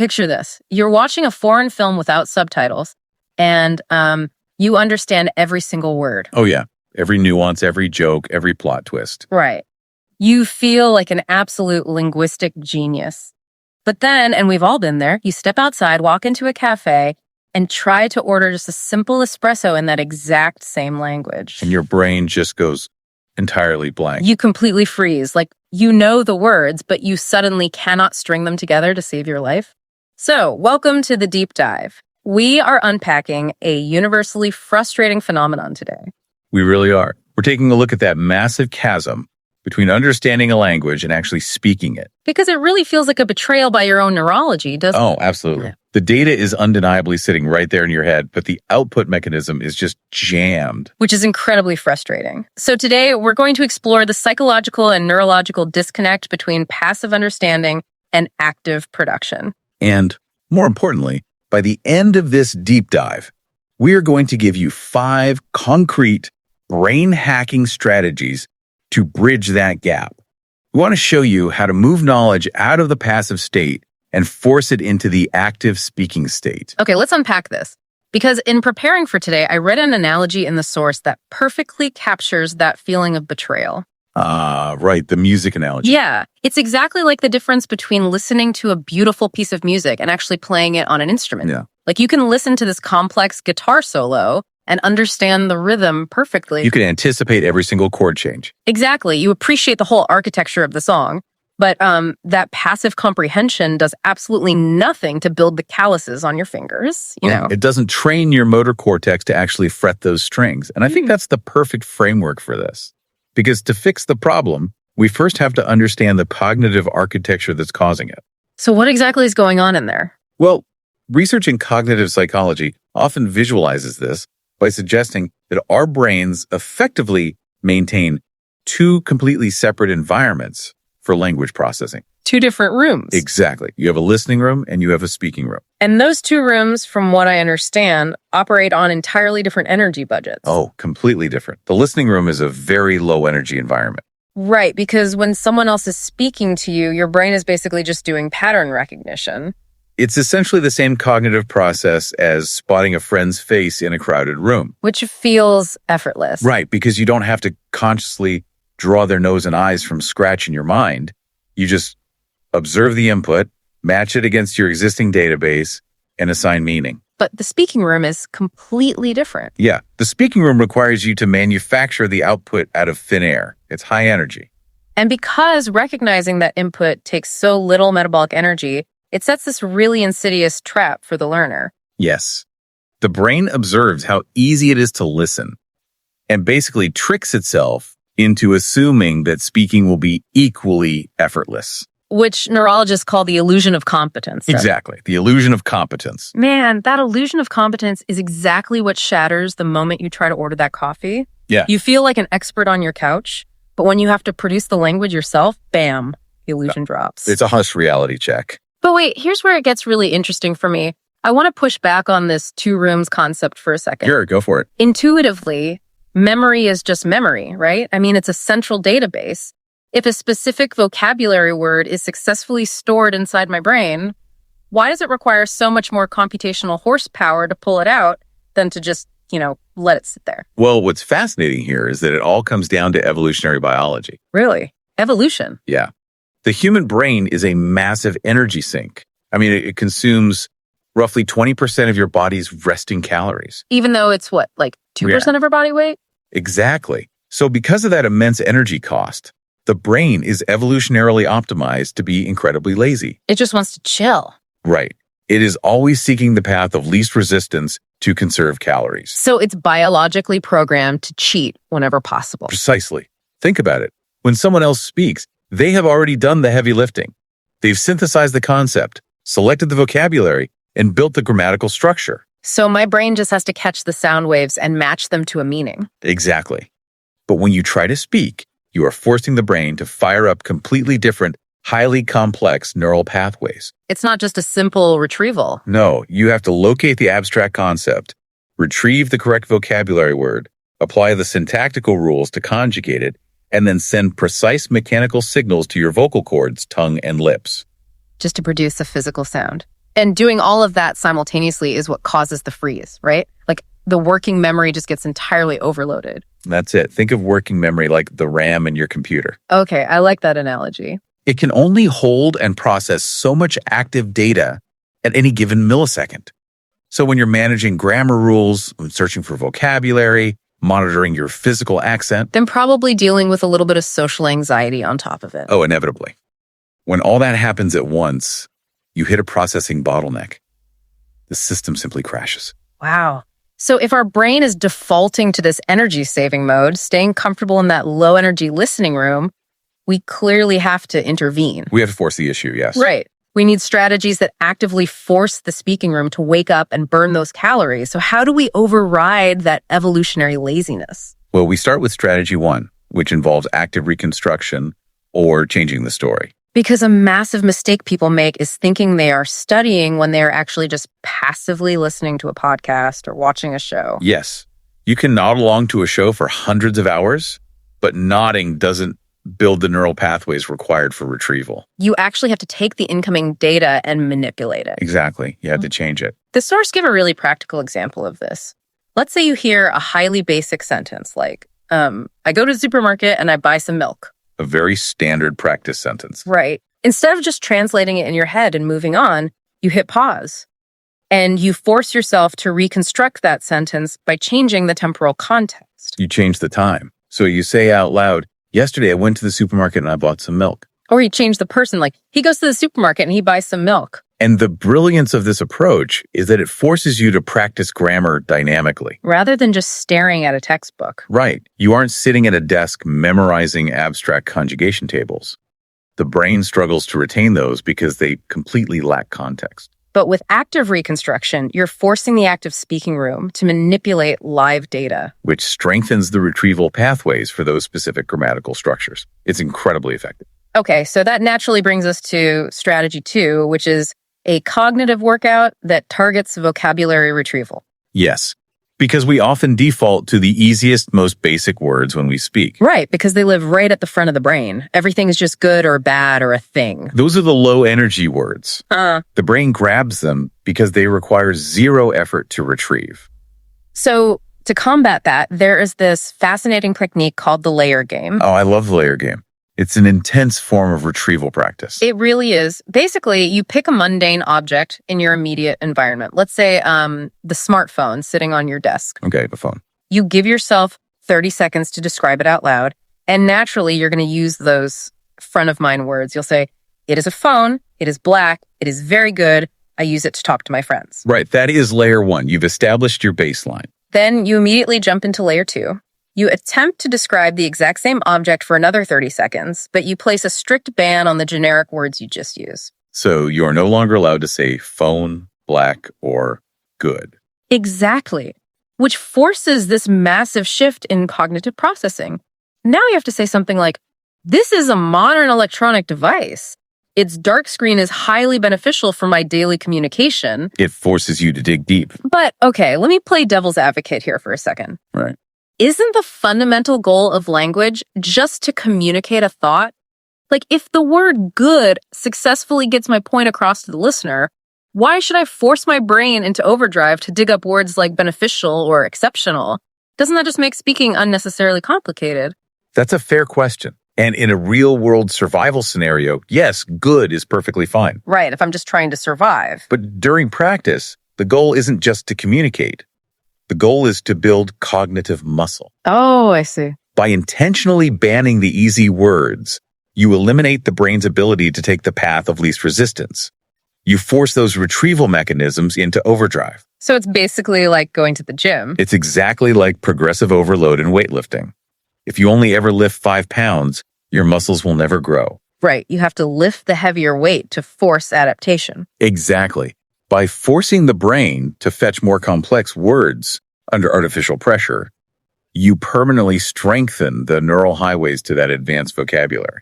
Picture this. You're watching a foreign film without subtitles, and you understand every single word. Oh, yeah. Every nuance, every joke, every plot twist. Right. You feel like an absolute linguistic genius. But then, and we've all been there, you step outside, walk into a cafe, and try to order just a simple espresso in that exact same language. And your brain just goes entirely blank. You completely freeze. Like, you know the words, but you suddenly cannot string them together to save your life. So, welcome to the deep dive. We are unpacking a universally frustrating phenomenon today. We really are. We're taking a look at that massive chasm between understanding a language and actually speaking it. Because it really feels like a betrayal by your own neurology, doesn't it? Oh, absolutely. Yeah. The data is undeniably sitting right there in your head, but the output mechanism is just jammed. Which is incredibly frustrating. So today, we're going to explore the psychological and neurological disconnect between passive understanding and active production. And more importantly, by the end of this deep dive, we are going to give you 5 concrete brain hacking strategies to bridge that gap. We want to show you how to move knowledge out of the passive state and force it into the active speaking state. Okay, let's unpack this. Because in preparing for today, I read an analogy in the source that perfectly captures that feeling of betrayal. Right, the music analogy. Yeah, it's exactly like the difference between listening to a beautiful piece of music and actually playing it on an instrument. Yeah. Like, you can listen to this complex guitar solo and understand the rhythm perfectly. You can anticipate every single chord change. Exactly. You appreciate the whole architecture of the song. But that passive comprehension does absolutely nothing to build the calluses on your fingers, you know. It doesn't train your motor cortex to actually fret those strings. And I think that's the perfect framework for this. Because to fix the problem, we first have to understand the cognitive architecture that's causing it. So what exactly is going on in there? Well, research in cognitive psychology often visualizes this by suggesting that our brains effectively maintain 2 completely separate environments for language processing. 2 different rooms. Exactly. You have a listening room and you have a speaking room. And those 2 rooms, from what I understand, operate on entirely different energy budgets. Oh, completely different. The listening room is a very low energy environment. Right, because when someone else is speaking to you, your brain is basically just doing pattern recognition. It's essentially the same cognitive process as spotting a friend's face in a crowded room. Which feels effortless. Right, because you don't have to consciously draw their nose and eyes from scratch in your mind. You just observe the input, match it against your existing database, and assign meaning. But the speaking room is completely different. Yeah, the speaking room requires you to manufacture the output out of thin air. It's high energy. And because recognizing that input takes so little metabolic energy, it sets this really insidious trap for the learner. Yes. The brain observes how easy it is to listen and basically tricks itself into assuming that speaking will be equally effortless. Which neurologists call the illusion of competence. Exactly. The illusion of competence. Man, that illusion of competence is exactly what shatters the moment you try to order that coffee. Yeah. You feel like an expert on your couch, but when you have to produce the language yourself, bam, the illusion drops. It's a hush reality check. But wait, here's where it gets really interesting for me. I want to push back on this 2 rooms concept for a second. Sure, go for it. Intuitively, memory is just memory, right? I mean, it's a central database. If a specific vocabulary word is successfully stored inside my brain, why does it require so much more computational horsepower to pull it out than to just, let it sit there? Well, what's fascinating here is that it all comes down to evolutionary biology. Really? Evolution? Yeah. The human brain is a massive energy sink. I mean, it consumes roughly 20% of your body's resting calories. Even though it's what, like 2% of our body weight? Exactly. So because of that immense energy cost, the brain is evolutionarily optimized to be incredibly lazy. It just wants to chill. Right. It is always seeking the path of least resistance to conserve calories. So it's biologically programmed to cheat whenever possible. Precisely. Think about it. When someone else speaks, they have already done the heavy lifting. They've synthesized the concept, selected the vocabulary, and built the grammatical structure. So my brain just has to catch the sound waves and match them to a meaning. Exactly. But when you try to speak, you are forcing the brain to fire up completely different, highly complex neural pathways. It's not just a simple retrieval. No, you have to locate the abstract concept, retrieve the correct vocabulary word, apply the syntactical rules to conjugate it, and then send precise mechanical signals to your vocal cords, tongue, and lips. Just to produce a physical sound. And doing all of that simultaneously is what causes the freeze, right? Like the working memory just gets entirely overloaded. That's it. Think of working memory like the RAM in your computer. Okay, I like that analogy. It can only hold and process so much active data at any given millisecond. So when you're managing grammar rules, searching for vocabulary, monitoring your physical accent, Then probably dealing with a little bit of social anxiety on top of it. oh, inevitably. When all that happens at once, you hit a processing bottleneck. The system simply crashes. Wow. So if our brain is defaulting to this energy saving mode, staying comfortable in that low energy listening room, we clearly have to intervene. We have to force the issue, yes. Right. We need strategies that actively force the speaking room to wake up and burn those calories. So how do we override that evolutionary laziness? Well, we start with strategy 1, which involves active reconstruction or changing the story. Because a massive mistake people make is thinking they are studying when they are actually just passively listening to a podcast or watching a show. Yes, you can nod along to a show for hundreds of hours, but nodding doesn't build the neural pathways required for retrieval. You actually have to take the incoming data and manipulate it. Exactly. You have to change it. The source give a really practical example of this. Let's say you hear a highly basic sentence like, I go to the supermarket and I buy some milk. A very standard practice sentence. Right. Instead of just translating it in your head and moving on, you hit pause. And you force yourself to reconstruct that sentence by changing the temporal context. You change the time. So you say out loud, yesterday I went to the supermarket and I bought some milk. Or you change the person, like, he goes to the supermarket and he buys some milk. And the brilliance of this approach is that it forces you to practice grammar dynamically. Rather than just staring at a textbook. Right. You aren't sitting at a desk memorizing abstract conjugation tables. The brain struggles to retain those because they completely lack context. But with active reconstruction, you're forcing the active speaking room to manipulate live data. Which strengthens the retrieval pathways for those specific grammatical structures. It's incredibly effective. Okay, so that naturally brings us to strategy 2, which is a cognitive workout that targets vocabulary retrieval. Yes, because we often default to the easiest, most basic words when we speak. Right, because they live right at the front of the brain. Everything is just good or bad or a thing. Those are the low energy words. The brain grabs them because they require zero effort to retrieve. So to combat that, there is this fascinating technique called the layer game. Oh, I love the layer game. It's an intense form of retrieval practice. It really is. Basically, you pick a mundane object in your immediate environment. Let's say the smartphone sitting on your desk. Okay, the phone. You give yourself 30 seconds to describe it out loud. And naturally, you're going to use those front of mind words. You'll say, it is a phone. It is black. It is very good. I use it to talk to my friends. Right. That is layer 1. You've established your baseline. Then you immediately jump into layer 2. You attempt to describe the exact same object for another 30 seconds, but you place a strict ban on the generic words you just use. So you are no longer allowed to say phone, black, or good. Exactly. Which forces this massive shift in cognitive processing. Now you have to say something like, this is a modern electronic device. Its dark screen is highly beneficial for my daily communication. It forces you to dig deep. But okay, let me play devil's advocate here for a second. Right. Isn't the fundamental goal of language just to communicate a thought? Like, if the word good successfully gets my point across to the listener, why should I force my brain into overdrive to dig up words like beneficial or exceptional? Doesn't that just make speaking unnecessarily complicated? That's a fair question. And in a real-world survival scenario, yes, good is perfectly fine. Right, if I'm just trying to survive. But during practice, the goal isn't just to communicate. The goal is to build cognitive muscle. Oh, I see. By intentionally banning the easy words, you eliminate the brain's ability to take the path of least resistance. You force those retrieval mechanisms into overdrive. So it's basically like going to the gym. It's exactly like progressive overload in weightlifting. If you only ever lift 5 pounds, your muscles will never grow. Right, you have to lift the heavier weight to force adaptation. Exactly. By forcing the brain to fetch more complex words under artificial pressure, you permanently strengthen the neural highways to that advanced vocabulary.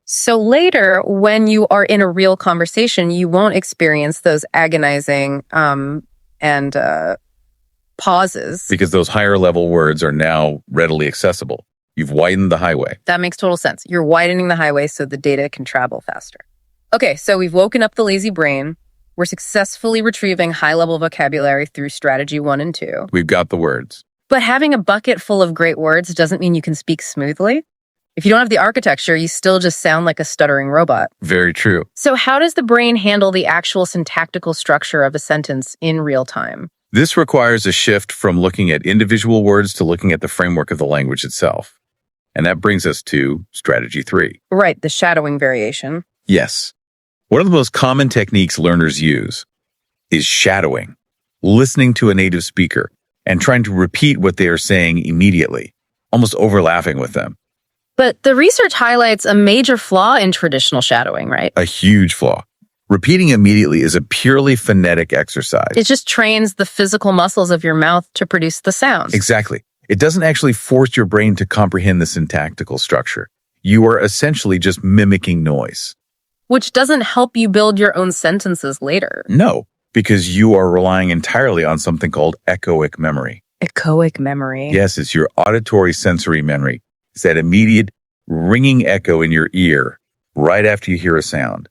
So later, when you are in a real conversation, you won't experience those agonizing and pauses. Because those higher level words are now readily accessible. You've widened the highway. That makes total sense. You're widening the highway so the data can travel faster. Okay, so we've woken up the lazy brain. We're successfully retrieving high-level vocabulary through strategy 1 and 2. We've got the words. But having a bucket full of great words doesn't mean you can speak smoothly. If you don't have the architecture, you still just sound like a stuttering robot. Very true. So how does the brain handle the actual syntactical structure of a sentence in real time? This requires a shift from looking at individual words to looking at the framework of the language itself. And that brings us to strategy 3. Right, the shadowing variation. Yes. One of the most common techniques learners use is shadowing, listening to a native speaker and trying to repeat what they are saying immediately, almost overlapping with them. But the research highlights a major flaw in traditional shadowing, right? A huge flaw. Repeating immediately is a purely phonetic exercise. It just trains the physical muscles of your mouth to produce the sounds. Exactly. It doesn't actually force your brain to comprehend the syntactical structure. You are essentially just mimicking noise. Which doesn't help you build your own sentences later. No, because you are relying entirely on something called echoic memory. Echoic memory. Yes, it's your auditory sensory memory. It's that immediate ringing echo in your ear right after you hear a sound.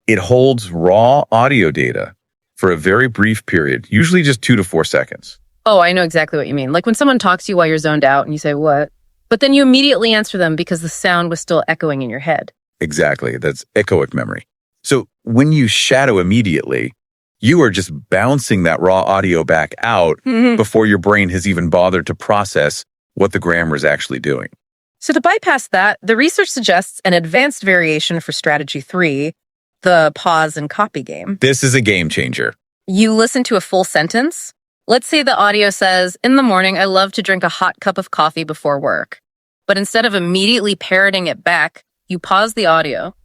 It holds raw audio data for a very brief period, usually just 2 to 4 seconds. Oh, I know exactly what you mean. Like when someone talks to you while you're zoned out and you say, what? But then you immediately answer them because the sound was still echoing in your head. Exactly. That's echoic memory. So when you shadow immediately, you are just bouncing that raw audio back out before your brain has even bothered to process what the grammar is actually doing. So to bypass that, the research suggests an advanced variation for strategy 3, the pause and copy game. This is a game changer. You listen to a full sentence. Let's say the audio says, in the morning, I love to drink a hot cup of coffee before work. But instead of immediately parroting it back, you pause the audio.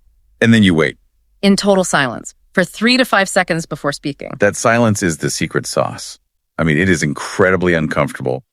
And then you wait. In total silence for 3 to 5 seconds before speaking. That silence is the secret sauce. I mean, it is incredibly uncomfortable,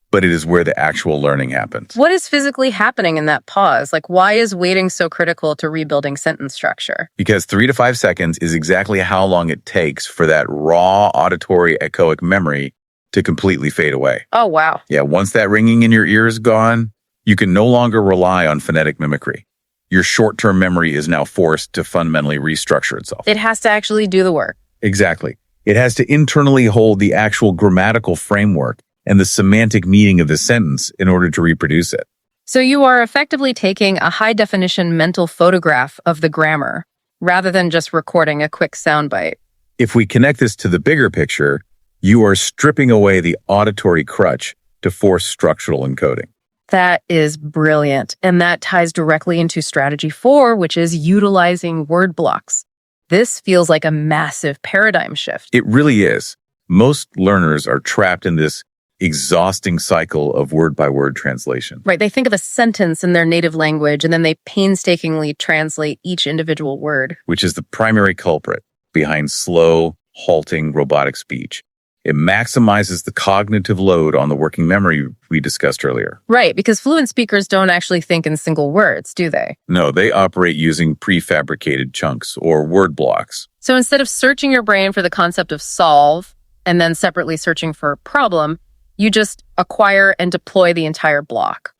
but it is where the actual learning happens. What is physically happening in that pause? Like, why is waiting so critical to rebuilding sentence structure? Because 3 to 5 seconds is exactly how long it takes for that raw auditory echoic memory to completely fade away. Oh, wow. Yeah, once that ringing in your ear is gone, you can no longer rely on phonetic mimicry. Your short-term memory is now forced to fundamentally restructure itself. It has to actually do the work. Exactly. It has to internally hold the actual grammatical framework and the semantic meaning of the sentence in order to reproduce it. So you are effectively taking a high-definition mental photograph of the grammar rather than just recording a quick soundbite. If we connect this to the bigger picture, you are stripping away the auditory crutch to force structural encoding. That is brilliant. And that ties directly into strategy 4, which is utilizing word blocks. This feels like a massive paradigm shift. It really is. Most learners are trapped in this exhausting cycle of word-by-word translation. Right. They think of a sentence in their native language, and then they painstakingly translate each individual word. Which is the primary culprit behind slow, halting robotic speech. It maximizes the cognitive load on the working memory we discussed earlier. Right, because fluent speakers don't actually think in single words, do they? No, they operate using prefabricated chunks or word blocks. So instead of searching your brain for the concept of solve and then separately searching for problem, you just acquire and deploy the entire block.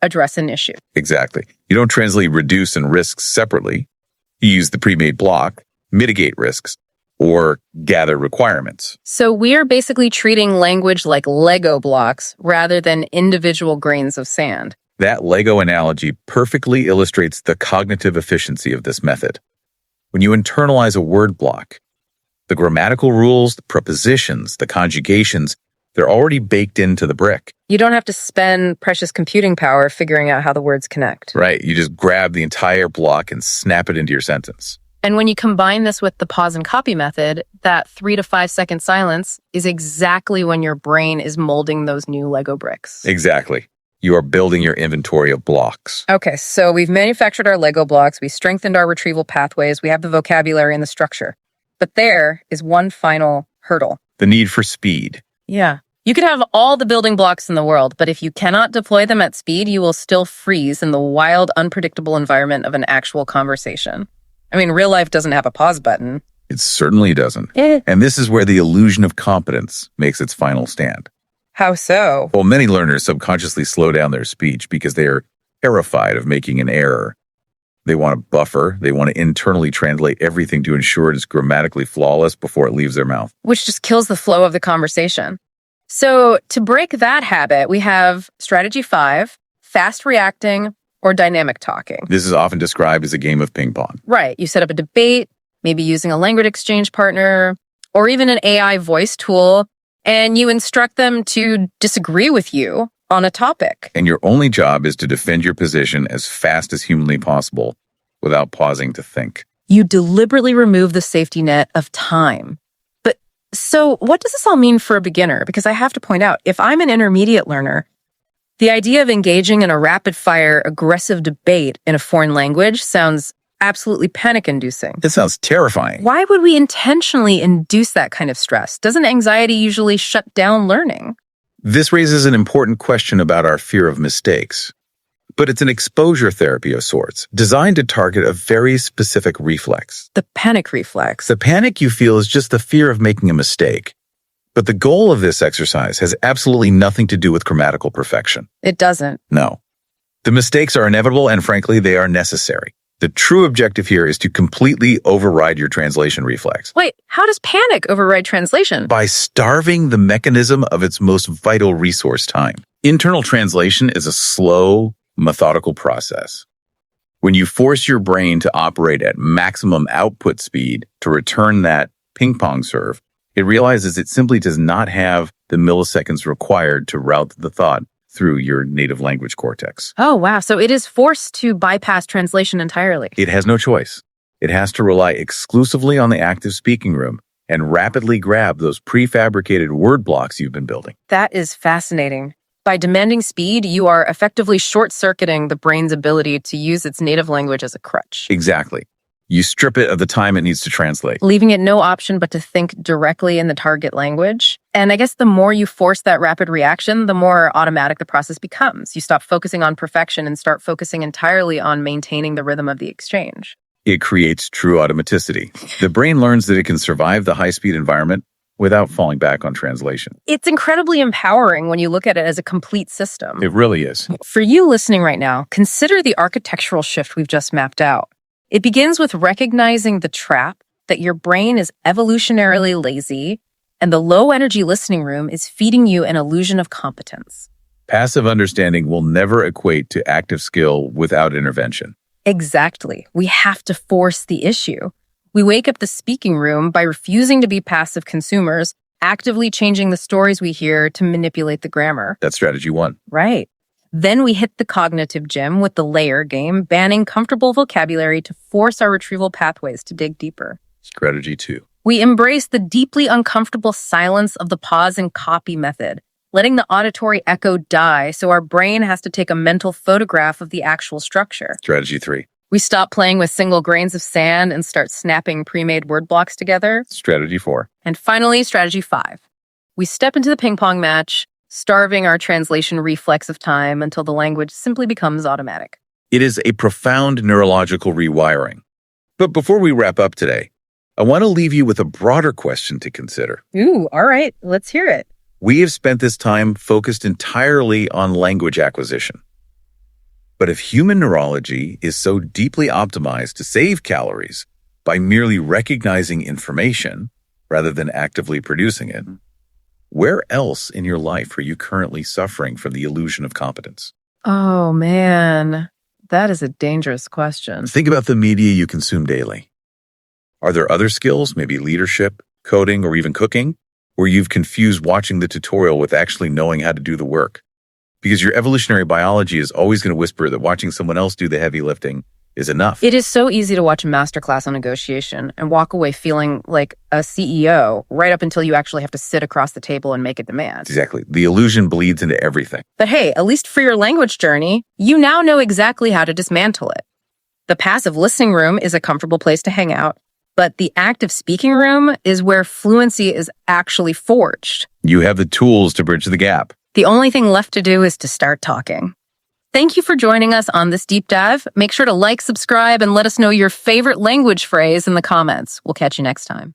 Address an issue. Exactly. You don't translate reduce and risks separately. You use the pre-made block, mitigate risks, or gather requirements. So we are basically treating language like Lego blocks rather than individual grains of sand. That Lego analogy perfectly illustrates the cognitive efficiency of this method. When you internalize a word block, the grammatical rules, the prepositions, the conjugations, they're already baked into the brick. You don't have to spend precious computing power figuring out how the words connect. Right. You just grab the entire block and snap it into your sentence. And when you combine this with the pause and copy method, that 3 to 5 second silence is exactly when your brain is molding those new Lego bricks. Exactly. You are building your inventory of blocks. Okay, so we've manufactured our Lego blocks, we strengthened our retrieval pathways, we have the vocabulary and the structure. But there is one final hurdle. The need for speed. Yeah. You can have all the building blocks in the world, but if you cannot deploy them at speed, you will still freeze in the wild, unpredictable environment of an actual conversation. I mean, real life doesn't have a pause button. It certainly doesn't. And this is where the illusion of competence makes its final stand. How so? Well, many learners subconsciously slow down their speech because they are terrified of making an error. They want a buffer. They want to internally translate everything to ensure it is grammatically flawless before it leaves their mouth. Which just kills the flow of the conversation. So to break that habit, we have strategy 5, fast reacting or dynamic talking. This is often described as a game of ping pong. Right. You set up a debate, maybe using a language exchange partner, or even an AI voice tool, and you instruct them to disagree with you on a topic. And your only job is to defend your position as fast as humanly possible without pausing to think. You deliberately remove the safety net of time. But so what does this all mean for a beginner? Because I have to point out, if I'm an intermediate learner, the idea of engaging in a rapid-fire, aggressive debate in a foreign language sounds absolutely panic-inducing. It sounds terrifying. Why would we intentionally induce that kind of stress? Doesn't anxiety usually shut down learning? This raises an important question about our fear of mistakes. But it's an exposure therapy of sorts, designed to target a very specific reflex. The panic reflex. The panic you feel is just the fear of making a mistake. But the goal of this exercise has absolutely nothing to do with grammatical perfection. It doesn't. No. The mistakes are inevitable, and frankly, they are necessary. The true objective here is to completely override your translation reflex. Wait, how does panic override translation? By starving the mechanism of its most vital resource, time. Internal translation is a slow, methodical process. When you force your brain to operate at maximum output speed to return that ping pong serve, it realizes it simply does not have the milliseconds required to route the thought through your native language cortex. Oh, wow. So it is forced to bypass translation entirely. It has no choice. It has to rely exclusively on the active speaking room and rapidly grab those prefabricated word blocks you've been building. That is fascinating. By demanding speed, you are effectively short-circuiting the brain's ability to use its native language as a crutch. Exactly. You strip it of the time it needs to translate. Leaving it no option but to think directly in the target language. And I guess the more you force that rapid reaction, the more automatic the process becomes. You stop focusing on perfection and start focusing entirely on maintaining the rhythm of the exchange. It creates true automaticity. The brain learns that it can survive the high-speed environment without falling back on translation. It's incredibly empowering when you look at it as a complete system. It really is. For you listening right now, consider the architectural shift we've just mapped out. It begins with recognizing the trap that your brain is evolutionarily lazy and the low-energy listening room is feeding you an illusion of competence. Passive understanding will never equate to active skill without intervention. Exactly. We have to force the issue. We wake up the speaking room by refusing to be passive consumers, actively changing the stories we hear to manipulate the grammar. That's strategy 1. Right. Then we hit the cognitive gym with the layer game, banning comfortable vocabulary to force our retrieval pathways to dig deeper. Strategy 2. We embrace the deeply uncomfortable silence of the pause and copy method, letting the auditory echo die so our brain has to take a mental photograph of the actual structure. Strategy 3. We stop playing with single grains of sand and start snapping pre-made word blocks together. Strategy 4. And finally, strategy 5. We step into the ping pong match, starving our translation reflex of time until the language simply becomes automatic. It is a profound neurological rewiring. But before we wrap up today, I want to leave you with a broader question to consider. Ooh, all right, let's hear it. We have spent this time focused entirely on language acquisition. But if human neurology is so deeply optimized to save calories by merely recognizing information rather than actively producing it, where else in your life are you currently suffering from the illusion of competence? Oh, man, that is a dangerous question. Think about the media you consume daily. Are there other skills, maybe leadership, coding, or even cooking, where you've confused watching the tutorial with actually knowing how to do the work? Because your evolutionary biology is always going to whisper that watching someone else do the heavy lifting is enough. It is so easy to watch a masterclass on negotiation and walk away feeling like a CEO right up until you actually have to sit across the table and make a demand. Exactly. The illusion bleeds into everything. But hey, at least for your language journey, you now know exactly how to dismantle it. The passive listening room is a comfortable place to hang out, but the active speaking room is where fluency is actually forged. You have the tools to bridge the gap. The only thing left to do is to start talking. Thank you for joining us on this deep dive. Make sure to like, subscribe, and let us know your favorite language phrase in the comments. We'll catch you next time.